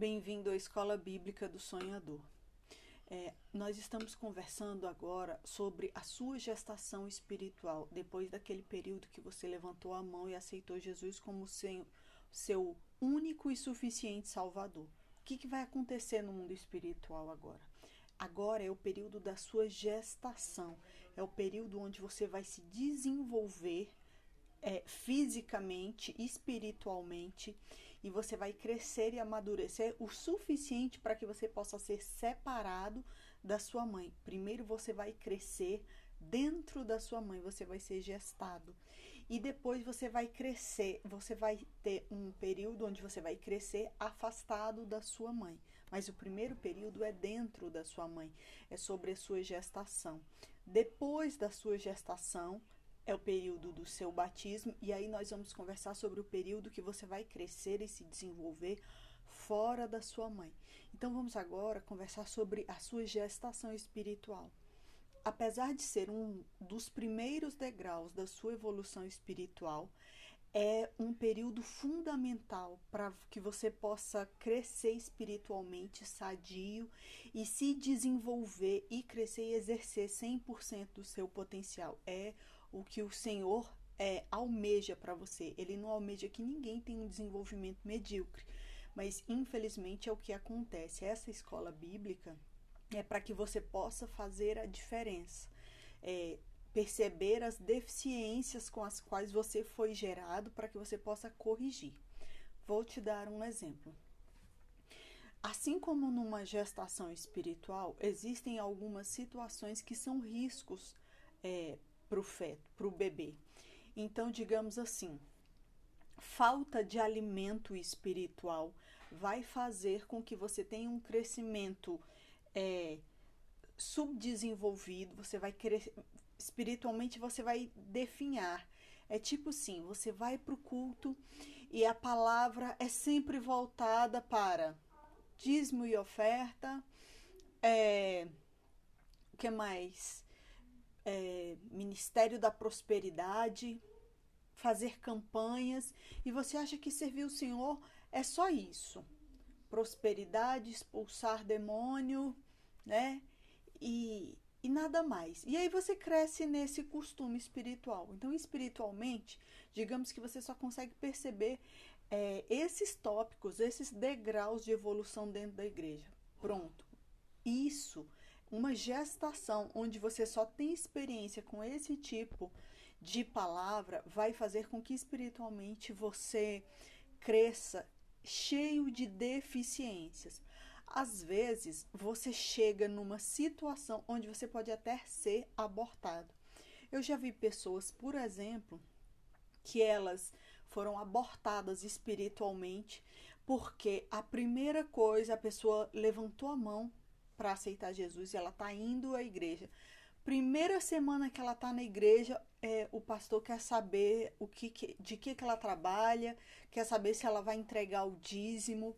Bem-vindo à Escola Bíblica do Sonhador. Nós estamos conversando agora sobre a sua gestação espiritual, depois daquele período que você levantou a mão e aceitou Jesus como seu único e suficiente Salvador. O que vai acontecer no mundo espiritual agora? Agora é o período da sua gestação, é o período onde você vai se desenvolver fisicamente, espiritualmente, e você vai crescer e amadurecer o suficiente para que você possa ser separado da sua mãe. Primeiro você vai crescer dentro da sua mãe, você vai ser gestado. E depois você vai crescer, você vai ter um período onde você vai crescer afastado da sua mãe. Mas o primeiro período é dentro da sua mãe, é sobre a sua gestação. Depois da sua gestação, é o período do seu batismo, e aí nós vamos conversar sobre o período que você vai crescer e se desenvolver fora da sua mãe. Então vamos agora conversar sobre a sua gestação espiritual. Apesar de ser um dos primeiros degraus da sua evolução espiritual, é um período fundamental para que você possa crescer espiritualmente sadio e se desenvolver e crescer e exercer 100% do seu potencial. É o que o Senhor almeja para você. Ele não almeja que ninguém tenha um desenvolvimento medíocre, mas infelizmente é o que acontece. Essa escola bíblica é para que você possa fazer a diferença, perceber as deficiências com as quais você foi gerado para que você possa corrigir. Vou te dar um exemplo. Assim como numa gestação espiritual, existem algumas situações que são riscos para o feto, para o bebê. Então, digamos assim, falta de alimento espiritual vai fazer com que você tenha um crescimento subdesenvolvido, você vai crescer espiritualmente, você vai definhar. É tipo assim, você vai para o culto e a palavra é sempre voltada para dízimo e oferta, o que mais? Ministério da prosperidade, fazer campanhas, e você acha que servir o Senhor é só isso. Prosperidade, expulsar demônio, né? E nada mais. E aí você cresce nesse costume espiritual. Então, espiritualmente, digamos que você só consegue perceber esses tópicos, esses degraus de evolução dentro da igreja. Pronto. Isso, uma gestação onde você só tem experiência com esse tipo de palavra, vai fazer com que espiritualmente você cresça cheio de deficiências. Às vezes, você chega numa situação onde você pode até ser abortado. Eu já vi pessoas, por exemplo, que elas foram abortadas espiritualmente porque a primeira coisa, a pessoa levantou a mão para aceitar Jesus e ela está indo à igreja. Primeira semana que ela está na igreja, o pastor quer saber de que ela trabalha, quer saber se ela vai entregar o dízimo.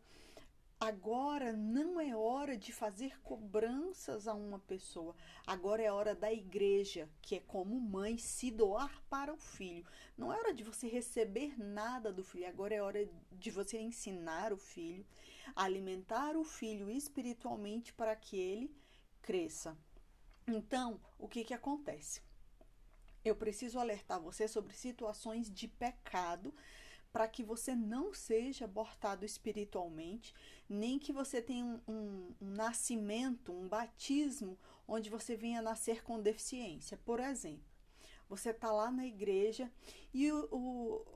Agora não é hora de fazer cobranças a uma pessoa. Agora é hora da igreja, que é como mãe, se doar para o filho. Não é hora de você receber nada do filho. Agora é hora de você ensinar o filho, alimentar o filho espiritualmente para que ele cresça. Então, o que acontece? Eu preciso alertar você sobre situações de pecado para que você não seja abortado espiritualmente, nem que você tenha um nascimento, um batismo, onde você venha nascer com deficiência. Por exemplo, você está lá na igreja e o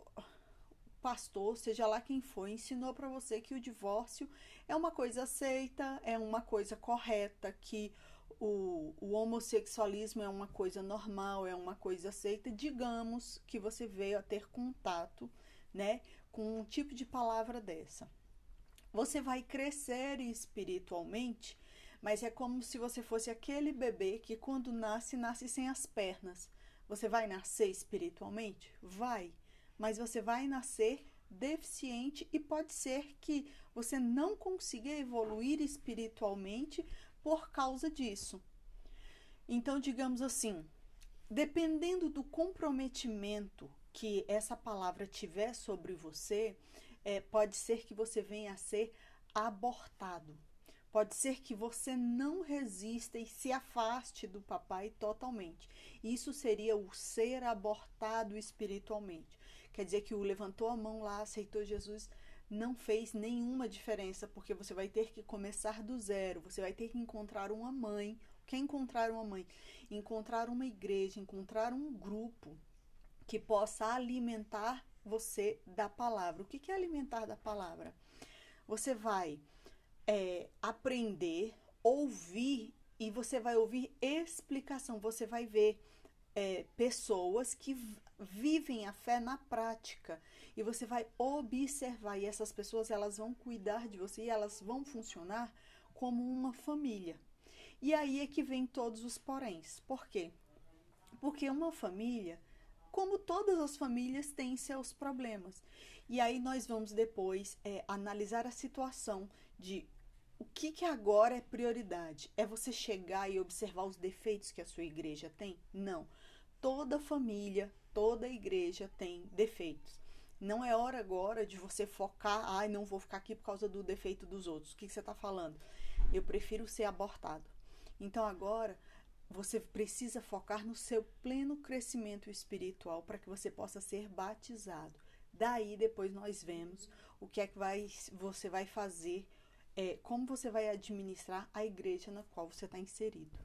pastor, seja lá quem for, ensinou para você que o divórcio é uma coisa aceita, é uma coisa correta, que o homossexualismo é uma coisa normal, é uma coisa aceita. Digamos que você veio a ter contato, né, com um tipo de palavra dessa. Você vai crescer espiritualmente, mas é como se você fosse aquele bebê que quando nasce sem as pernas. Você vai nascer espiritualmente? Vai, mas você vai nascer deficiente e pode ser que você não consiga evoluir espiritualmente por causa disso. Então, digamos assim, dependendo do comprometimento que essa palavra tiver sobre você, pode ser que você venha a ser abortado. Pode ser que você não resista e se afaste do papai totalmente. Isso seria o ser abortado espiritualmente. Quer dizer que o levantou a mão lá, aceitou Jesus, não fez nenhuma diferença, porque você vai ter que começar do zero, você vai ter que encontrar uma mãe. O que é encontrar uma mãe? Encontrar uma igreja, encontrar um grupo que possa alimentar você da palavra. O que é alimentar da palavra? Você vai aprender, ouvir, e você vai ouvir explicação. Você vai ver pessoas que vivem a fé na prática, e você vai observar, e essas pessoas elas vão cuidar de você e elas vão funcionar como uma família. E aí é que vem todos os poréns. Por quê? Porque uma família, como todas as famílias, tem seus problemas. E aí nós vamos depois analisar a situação de o que agora é prioridade. É você chegar e observar os defeitos que a sua igreja tem? Não. Toda família, toda igreja tem defeitos. Não é hora agora de você focar, não vou ficar aqui por causa do defeito dos outros. O que você está falando? Eu prefiro ser abortado. Então agora você precisa focar no seu pleno crescimento espiritual para que você possa ser batizado. Daí depois nós vemos o que é que você vai fazer, como você vai administrar a igreja na qual você está inserido.